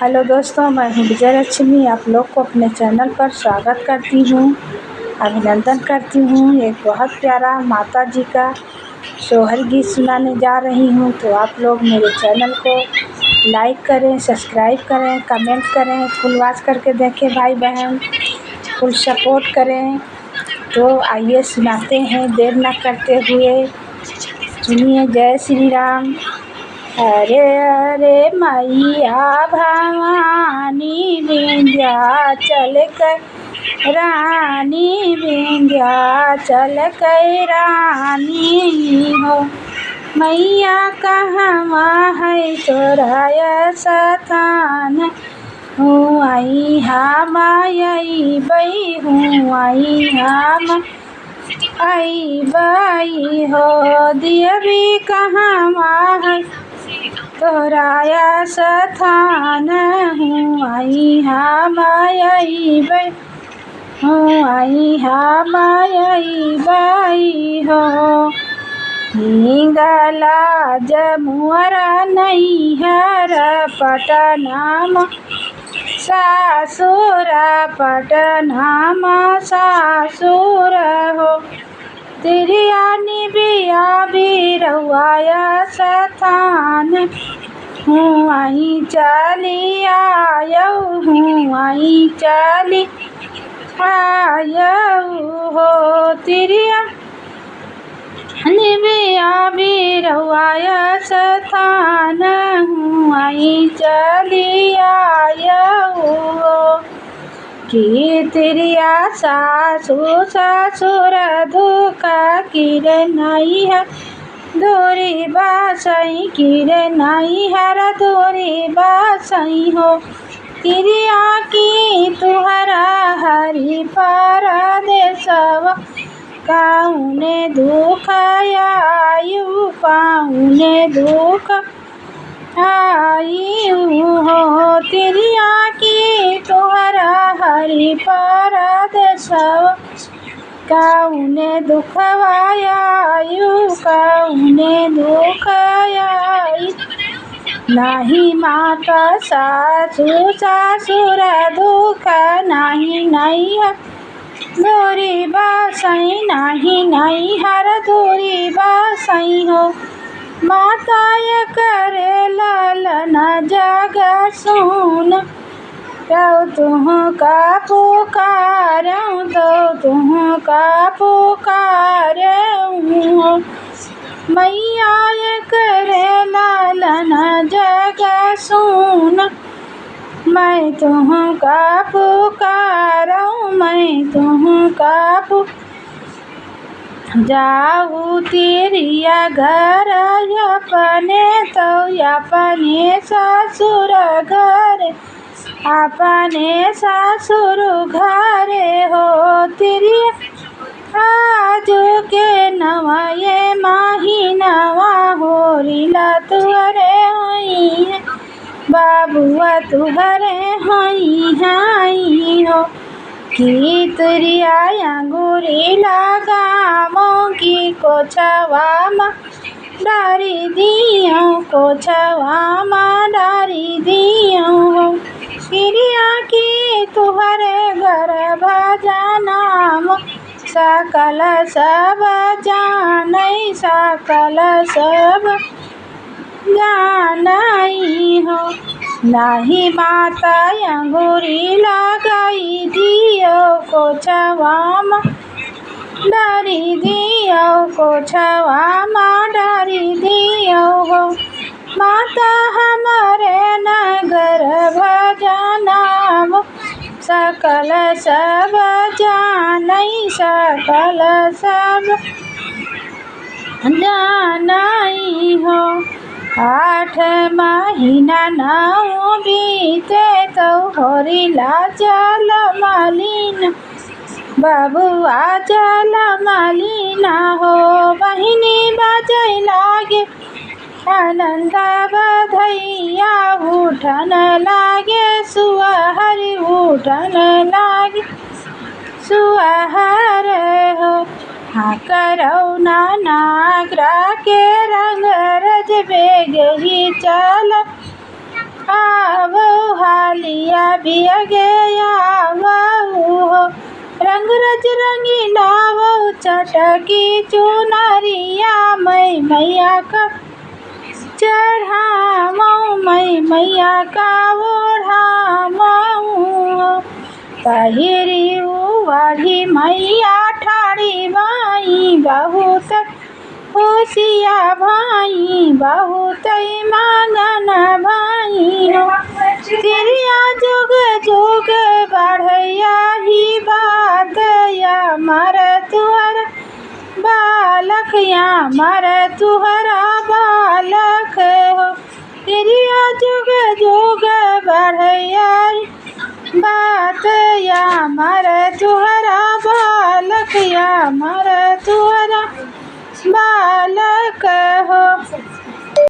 Hello दोस्तों, मैं हूँ विजय लक्ष्मी। आप लोग को अपने चैनल पर स्वागत करती हूँ, अभिनंदन करती हूँ। एक बहुत प्यारा माता जी का सोहर गीत सुनाने जा रही हूँ। तो आप लोग मेरे चैनल को लाइक करें, सब्सक्राइब करें, कमेंट करें, फुल वॉच करके देखें भाई बहन, फुल सपोर्ट करें। तो आइए सुनाते हैं देर न करते हुए। सुनिए। जय श्री राम। अरे अरे मैया भवानी विंध्याचल कै रानी, विंध्याचल कै रानी हो। मैया कहवा है तोरा स्थान, हूँ आई हम आई बई, हूँ आई हम आई बई हो। देवी कहवा है तोरा स्थान, हूँ आई हम आई बई, हूँ आई हम आई बई हो। हिंगला जमुअर नैहर पटनाम, सासुर पटनाम सासुर हो। तिरिया निबिया बिरौआ स्थान, हूँ आई चली आयऊ, हूँ आई चली आयऊ हो। तिरिया निबिया बिरौआ स्थान, हूँ आई चली आयऊ हो। कि तिरिया सासु ससुर दुख किरे नहीं है, दूरी बसई किरे नहीं हर दूरी बसई हो। तिरिया की तुहरा हरि परदेसवा, काउने दुख आयु, काउने दुख आयु हो। तिरिया की तुहरा हरि परदेसवा, काउने दुख आयु, काउने दुख आयु। नाही माता सासु ससुर दुख नाही नहीं है, दूरी बसई नहीं नहीं हर दूरी बसई हो। माता ये करे लालन जग सुन, तो तुह का पुकारऊँ, तो तुह का पुकारऊँ हो। मैया ये करे लालन जग सुन, मैं तुह का पुकारऊँ, मैं तुह का जाऊ तिरिया घर अपने, तो अपने ससुर घर, अपने ससुर घरे हो। तिरिया आज के नवा ये महीनवा होरिला तुहरे होई है, बाबुआ तुहरे होई हाई हो। कि तुरिया अंगूरी लगामो, की कोछवा डारी दियो, कोछवा डारी दियो हो। तिरिया की तुहरे गर्भ जनाम, सकल सब जानई, सकल सब जानई हो। नाही माता अंगूरी लगाई दियो, कोछवा डारी दियो, कोछवा डारी दियो हो। माता हमारे नगर भजनाम, सकल सब जानई, सकल सब जानई हो। 8 महीना नाऊ बीते, तो होरिला चल मालिन, बबुआ चल मालिना हो। बहिनी बजै लागे आनंद बधैया, उठन लागे सुअहर, उठन लागे सुअहर हो। हाँ करौ नागरा के रंग रज बेग ही चल, आवो हा डालिया भी गया हो रंग रज रंगीला वो चटकी चुनरिया मैया का चढ़ाऊँ मैया का ओढ़ाऊँ पहिरी वाढ़ी मैया ठाड़ी बाई बहुत खुशिया भाई बहुत मगन भाई तिरिया जुग जुग बढ़ैया ही बात या मर तुहर बालक या मर तुहरा बालक हो तिरिया जुग जुग बढ़ैया बात या मर तुहरा बालक या मर तुहरा बालक हो।